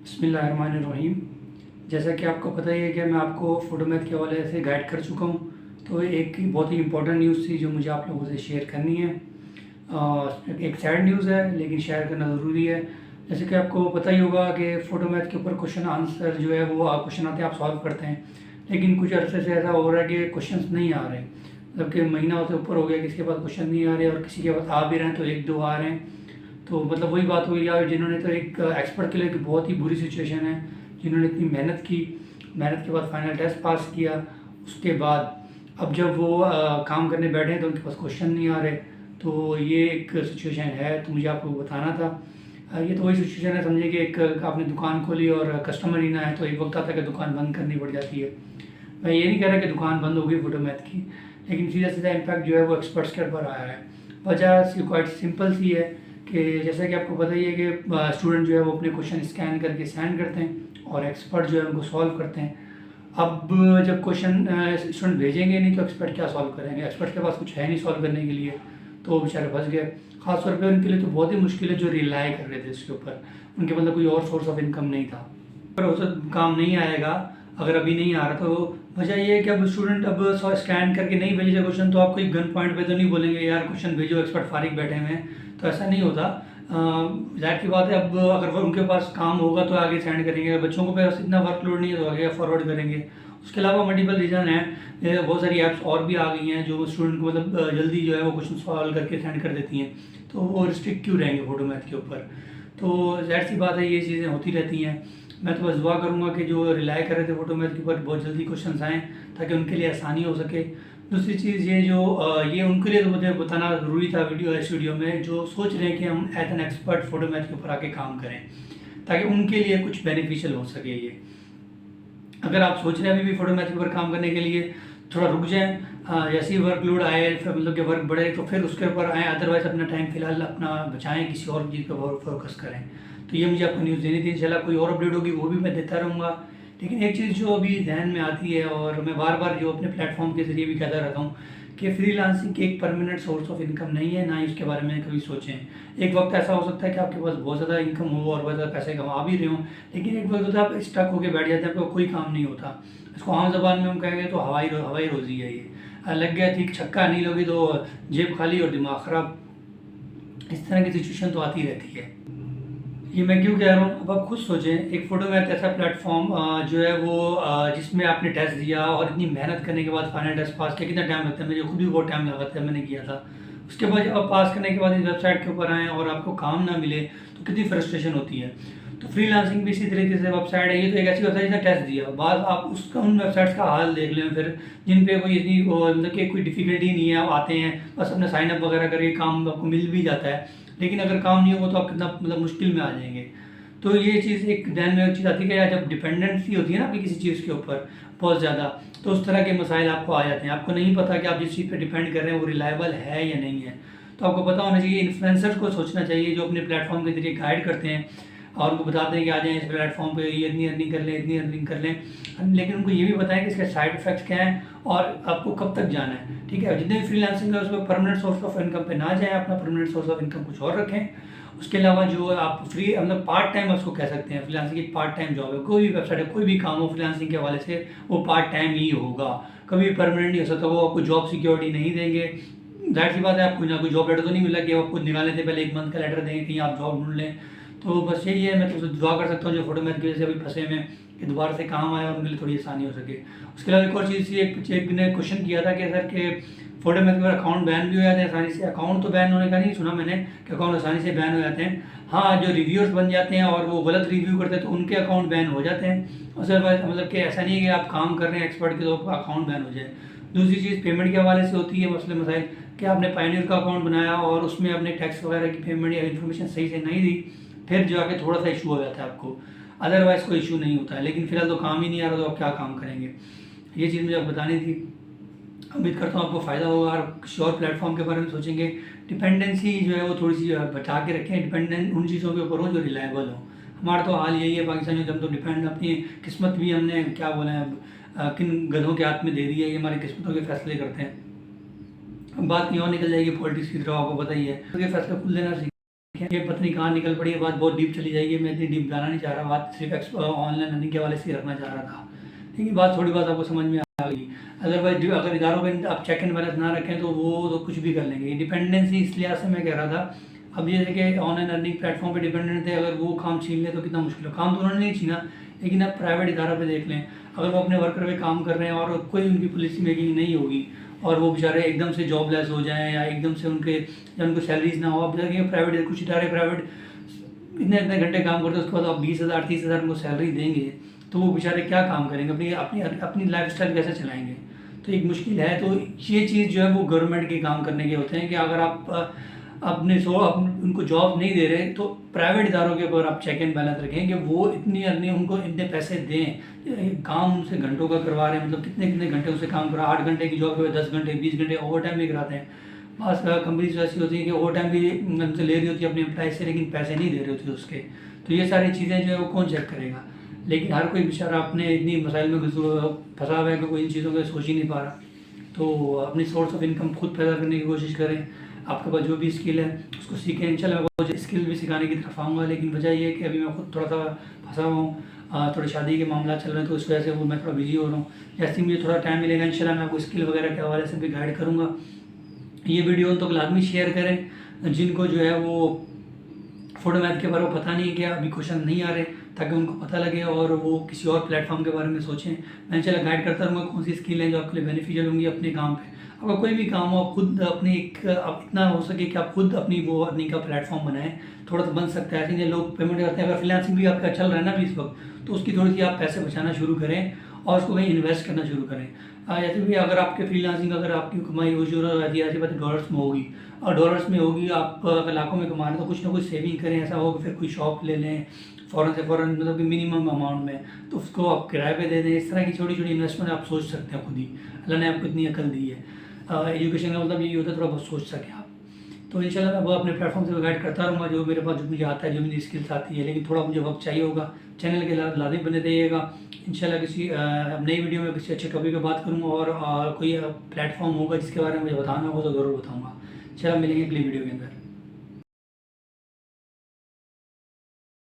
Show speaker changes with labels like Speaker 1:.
Speaker 1: बिस्मिल्लाहिर्रहमानिर्रहीम। जैसा कि आपको पता ही है कि मैं आपको फ़ोटो मैथ के हवाले से गाइड कर चुका हूँ। तो एक बहुत ही इम्पोर्टेंट न्यूज़ थी जो मुझे आप लोगों से शेयर करनी है। एक सैड न्यूज़ है लेकिन शेयर करना ज़रूरी है। जैसे कि आपको पता ही होगा कि फ़ोटो मैथ के ऊपर क्वेश्चन आंसर जो है वो क्वेश्चन आते हैं, आप सॉल्व करते हैं, लेकिन कुछ अरसे से ऐसा हो रहा है कि क्वेश्चन नहीं आ रहे। मतलब कि महीना से ऊपर हो गया, किसी के पास क्वेश्चन नहीं आ रहे और किसी के पास आ भी रहे हैं तो एक दो आ रहे हैं। तो मतलब वही बात हुई यार, जिन्होंने तो एक एक्सपर्ट के लिए एक बहुत ही बुरी सिचुएशन है, जिन्होंने इतनी मेहनत की, मेहनत के बाद फाइनल टेस्ट पास किया, उसके बाद अब जब वो काम करने बैठे हैं तो उनके पास क्वेश्चन नहीं आ रहे। तो ये एक सिचुएशन है, तो मुझे आपको बताना था। ये तो वही सिचुएशन है, समझिए कि एक आपने दुकान खोली और कस्टमर ही ना है तो एक वक्त आता है कि दुकान बंद करनी पड़ जाती है। मैं ये नहीं कह रहा कि दुकान बंद होगी फोटो मैथ की, लेकिन सीधा सीधा इम्पैक्ट जो है वो एक्सपर्ट्स के ऊपर आया है। वजह सी क्वाइट सिंपल सी है कि जैसा कि आपको पता ही है कि स्टूडेंट जो है वो अपने क्वेश्चन स्कैन करके सेंड करते हैं और एक्सपर्ट जो है उनको सॉल्व करते हैं। अब जब क्वेश्चन स्टूडेंट भेजेंगे नहीं तो एक्सपर्ट क्या सॉल्व करेंगे? एक्सपर्ट के पास कुछ है नहीं सॉल्व करने के लिए, तो वो बेचारे फंस गए। खासतौर पे उनके लिए तो बहुत ही मुश्किल है जो रिलाई कर रहे थे इसके ऊपर, उनके मतलब कोई और सोर्स ऑफ इनकम नहीं था। पर वो सब काम नहीं आएगा अगर अभी नहीं आ रहा। तो वजह ये है कि अब स्टूडेंट अब स्कैन करके नहीं भेजे क्वेश्चन तो आप कोई गन पॉइंट पे तो नहीं बोलेंगे यार क्वेश्चन भेजो, एक्सपर्ट फारिग बैठे हुए हैं, तो ऐसा नहीं होता। जाहिर की बात है, अब अगर वो उनके पास काम होगा तो आगे सेंड करेंगे, बच्चों को पास इतना वर्कलोड नहीं है तो आगे फॉरवर्ड करेंगे। उसके अलावा मल्टीपल रीज़न है, बहुत सारी ऐप्स और भी आ गई हैं जो स्टूडेंट को मतलब जल्दी जो है वो क्वेश्चन सॉल्व करके सेंड कर देती हैं, तो वो रिस्ट्रिक्ट क्यों रहेंगे फोटो मैथ के ऊपर? तो जाहिर सी बात है ये चीज़ें होती रहती हैं। मैं तो बस दुआ करूँगा कि जो रिलाई कर रहे थे फोटो मैथ के ऊपर बहुत जल्दी क्वेश्चन आएँ ताकि उनके लिए आसानी हो सके। दूसरी चीज़ ये जो ये उनके लिए तो मुझे बताना ज़रूरी था इस वीडियो में, जो सोच रहे हैं कि हम as an expert photo math के ऊपर आके काम करें, ताकि उनके लिए कुछ बेनिफिशियल हो सके ये। अगर आप सोच रहे हैं अभी भी फोटो मैथ के ऊपर काम करने के लिए, थोड़ा रुक जाएं। जैसे ही वर्कलोड आए, फिर मतलब कि वर्क बढ़े तो फिर उसके ऊपर आएँ, अदरवाइज़ अपना टाइम फ़िलहाल अपना बचाएं, किसी और चीज़ पर फोकस करें। तो ये मुझे आपको न्यूज़ देनी थी। इंशाल्लाह कोई और अपडेट होगी वो भी मैं देता रहूँगा। लेकिन एक चीज़ जो अभी ध्यान में आती है और मैं बार बार जो अपने प्लेटफॉर्म के ज़रिए भी कहता रहता हूँ कि फ्रीलांसिंग एक परमानेंट सोर्स ऑफ इनकम नहीं है, ना ही उसके बारे में कभी सोचें। एक वक्त ऐसा हो सकता है कि आपके पास बहुत ज़्यादा इनकम हो और बहुत ज़्यादा पैसे कमा भी रहे हों, लेकिन एक वक्त होता है आप स्टक होकर बैठ जाते हैं, आपको कोई काम नहीं होता। इसको आम ज़बान में हम कहेंगे तो हवाई रोज़ी है ये। लग गया ठीक छक्का, नहीं लगी तो जेब खाली और दिमाग ख़राब। इस तरह की सिचुएशन तो आती रहती है। ये मैं क्यों कह रहा हूँ, अब आप खुद सोचें, एक फोटो मैथ ऐसा प्लेटफॉर्म जो है वो जिसमें आपने टेस्ट दिया और इतनी मेहनत करने के बाद फाइनल टेस्ट पास किया, कितना टाइम लगता है? मुझे खुद भी बहुत टाइम लगा था, मैंने किया था। उसके बाद जब आप पास करने के बाद इस वेबसाइट के ऊपर आएँ और आपको काम ना मिले तो कितनी फ्रस्ट्रेशन होती है। तो फ्रीलांसिंग भी इसी तरीके से वेबसाइट है, ये तो एक ऐसी वेबसाइट जिसने टेस्ट दिया, बाद आप उसका उन वेबसाइट्स का हाल देख लें फिर, जिन पे कोई इतनी मतलब कि कोई डिफ़िकल्टी नहीं है, आप आते हैं बस अपना साइन अप वगैरह करके काम आपको मिल भी जाता है, लेकिन अगर काम नहीं होगा तो आप कितना मतलब मुश्किल में आ जाएंगे। तो ये चीज़ एक ध्यान में एक चीज़ आती है कि यार जब डिपेंडेंसी होती है ना आपकी किसी चीज़ के ऊपर बहुत ज़्यादा, तो उस तरह के मसाइल आपको आ जाते हैं। आपको नहीं पता कि आप जिस चीज़ पे डिपेंड कर रहे हैं वो रिलायबल है या नहीं है। तो आपको पता होना चाहिए, इन्फ्लुएंसर्स को सोचना चाहिए जो अपने प्लेटफॉर्म के जरिए गाइड करते हैं और उनको बताते हैं कि आ जाएँ इस प्लेटफॉर्म पे, ये इतनी अर्निंग कर लें, इतनी अर्निंग कर लें, लेकिन उनको ये भी बताएं कि इसके साइड इफ़ेक्ट्स क्या हैं और आपको कब तक जाना है। ठीक है, जितने भी फ्रीलांसिंग है उसमें परमानेंट सोर्स ऑफ इनकम पे ना जाएँ, अपना परमानेंट सोर्स ऑफ इनकम कुछ और रखें। उसके अलावा जो आप फ्री मतलब पार्ट टाइम उसको कह सकते हैं, फ्रीलांसिंग एक पार्ट टाइम जॉब है। कोई भी वेबसाइट है, कोई भी काम हो फ्रीलांसिंग के हवाले से वो पार्ट टाइम ही होगा, कभी परमानेंट नहीं हो सकता। वो आपको जॉब सिक्योरिटी नहीं देंगे। जाहिर सी बात है, आपको ना कोई जॉब लेटर तो नहीं मिला कि आपको निकालने से पहले 1 मंथ का लेटर देंगे कहीं आप जॉब ढूंढ लें। तो बस यही है, मैं तो दुआ कर सकता हूँ जो फोटो मैथ की वजह से अभी फंसे में कि दोबारा से काम आए और उनके लिए थोड़ी आसानी हो सके। उसके अलावा एक और चीज़ थी, एक ने क्वेश्चन किया था कि सर के फोटो मैथ के अकाउंट बैन भी हो जाते हैं आसानी से। अकाउंट तो बैन होने का नहीं सुना मैंने कि अकाउंट आसानी से बैन हो जाते हैं। हाँ, जो रिव्यूअर्स बन जाते हैं और वो गलत रिव्यू करते हैं तो उनके अकाउंट बैन हो जाते हैं। अदरवाइज मतलब कि ऐसा नहीं है कि आप काम कर रहे हैं एक्सपर्ट के तो आपका अकाउंट बैन हो जाए। दूसरी चीज़ पेमेंट के हवाले से होती है मसले मसाइल कि आपने पायनियर का अकाउंट बनाया और उसमें अपने टैक्स वगैरह की पेमेंट या इन्फॉर्मेशन सही से नहीं दी, फिर जाके थोड़ा सा इशू हो जाता है आपको। अदरवाइज़ कोई इशू नहीं होता है, लेकिन फिलहाल तो काम ही नहीं आ रहा तो आप क्या काम करेंगे? ये चीज़ मुझे आपको बतानी थी। उम्मीद करता हूँ आपको फ़ायदा होगा और किसी और प्लेटफॉर्म के बारे में सोचेंगे। डिपेंडेंसी जो है वो थोड़ी सी बचा के रखें, डिपेंडेंट उन चीज़ों के ऊपर हो जो रिलायबल हो। हमारा तो हाल यही है पाकिस्तानी, जब तो डिपेंड अपनी किस्मत भी हमने क्या बोला है किन गधों के हाथ में दे दी है, ये हमारी किस्मतों के फैसले करते हैं। अब बात कहीं और निकल जाएगी पॉलिटिक्स की तरफ, आपको पता ही है। तो ये फैसले खुद लेना सीखें। है। ये पता नहीं कहाँ निकल पड़ी है, बात बहुत डीप चली जाएगी, मैं इतनी डीप जाना नहीं चाह रहा, बात सिर्फ ऑनलाइन अर्निंग के वाले से ही रखना चाह रहा था। लेकिन बात थोड़ी बात आपको समझ में आ गई। अदरवाइज अगर इदारों में आप चेक एंड बैलेंस ना रखें तो वो तो कुछ भी कर लेंगे। डिपेंडेंसी इस लिहाज से मैं कह रहा था, अब ये है कि ऑनलाइन अर्निंग प्लेटफॉर्म पे डिपेंडेंट थे, अगर वो काम छीन लें तो कितना मुश्किल है। काम तो उन्होंने नहीं छीना, लेकिन आप प्राइवेट इदारा पे देख लें, अगर वो अपने वर्कर पे काम कर रहे हैं और कोई उनकी पॉलिसी मेकिंग नहीं होगी और वो बेचारे एकदम से जॉबलेस हो जाएं या एकदम से उनको सैलरीज ना हो। अब देखिए प्राइवेट कुछ इदारे प्राइवेट इतने इतने घंटे काम करते हैं, उसके बाद आप 20,000 30,000 उनको सैलरी देंगे तो वो बेचारे क्या काम करेंगे, अपनी अपनी अपनी लाइफ स्टाइल कैसे चलाएंगे। तो एक मुश्किल है। तो ये चीज़ जो है वो गवर्नमेंट के काम करने के होते हैं कि अगर आप उनको जॉब नहीं दे रहे तो प्राइवेट इदारों के ऊपर आप चेक एंड बैलेंस रखें कि वो इतनी अर्निंग उनको इतने पैसे दें। काम उनसे घंटों का करवा रहे हैं, मतलब कितने कितने घंटे उनसे काम करा, 8 घंटे की जॉब है 10 घंटे 20 घंटे ओवर टाइम भी कराते हैं। बस कंपनीज ऐसी होती है कि ओवर टाइम भी उनसे ले रही होती है अपने एम्प्लॉय से, लेकिन पैसे नहीं दे रही होती उसके। तो ये सारी चीज़ें जो है वो कौन चेक करेगा। लेकिन हर कोई बेचारा अपने इतनी मसाइल में फंसा हुआ है कि कोई इन चीज़ों को सोच ही नहीं पा रहा। तो अपनी सोर्स ऑफ इनकम खुद पैदा करने की कोशिश करें। आपके पास जो भी स्किल है उसको सीखें। इंशाल्लाह मैं कुछ स्किल भी सिखाने की तरफ आऊँगा, लेकिन वजह ये है कि अभी मैं खुद थोड़ा सा फंसा हुआ हूँ, थोड़ी शादी के मामला चल रहे हैं, तो इस वजह से वो मैं थोड़ा बिजी हो रहा हूँ। जैसे ही मुझे थोड़ा टाइम मिलेगा इंशाल्लाह मैं आपको स्किल वगैरह के हवाले से भी गाइड करूँगा। ये वीडियो तो लाजमी शेयर करें जिनको जो है वो फोटोमैथ के बारे में पता नहीं है, क्या अभी क्वेश्चन नहीं आ रहे, ताकि उनको पता लगे और वो किसी और प्लेटफॉर्म के बारे में सोचें। मैं इंशाल्लाह गाइड करता रहूँगा कौन सी स्किल है जो आपके लिए बेनिफिशियल होंगी अपने काम पे। अगर कोई भी काम हो आप खुद अपने आप इतना हो सके कि आप खुद अपनी वो अर्निंग का प्लेटफॉर्म बनाएं, थोड़ा सा बन सकता है। ऐसे लोग पेमेंट करते हैं, अगर फ्रीलांसिंग भी आपका चल रहा है ना अभी इस वक्त, तो उसकी थोड़ी सी आप पैसे बचाना शुरू करें और उसको कहीं इन्वेस्ट करना शुरू करें। जैसे भी अगर आपके फ्रीलांसिंग अगर आपकी कमाई हो ऐसी बात डॉलर्स में होगी और डॉलर्स में होगी, आप अगर लाखों में कमा रहे हैं तो कुछ ना कुछ सेविंग करें। ऐसा हो कि फिर कोई शॉप ले लें फ़ौरन से फ़ौरन, मतलब कि मिनिमम अमाउंट में, तो उसको आप किराए पे दे दें। इस तरह की छोटी छोटी इन्वेस्टमेंट आप सोच सकते हैं खुद ही, अल्लाह ने आपको इतनी अकल दी है। एजुकेशन का मतलब यही होता है थोड़ा बहुत सोच सकें आप। तो इंशाल्लाह मैं वो अपने प्लेटफॉर्म से गाइड करता रहूँगा जो मेरे पास जो मुझे आता है, जो मेरी स्किल्स आती है। लेकिन थोड़ा मुझे वक्त चाहिए होगा, चैनल के लाजिम बने रहिएगा। इंशाल्लाह किसी नई वीडियो में किसी अच्छे टॉपिक पर बात करूँगा और कोई प्लेटफॉर्म होगा जिसके बारे में मुझे बताना होगा तो ज़रूर बताऊँगा। चलो मिलेंगे अगली वीडियो के अंदर।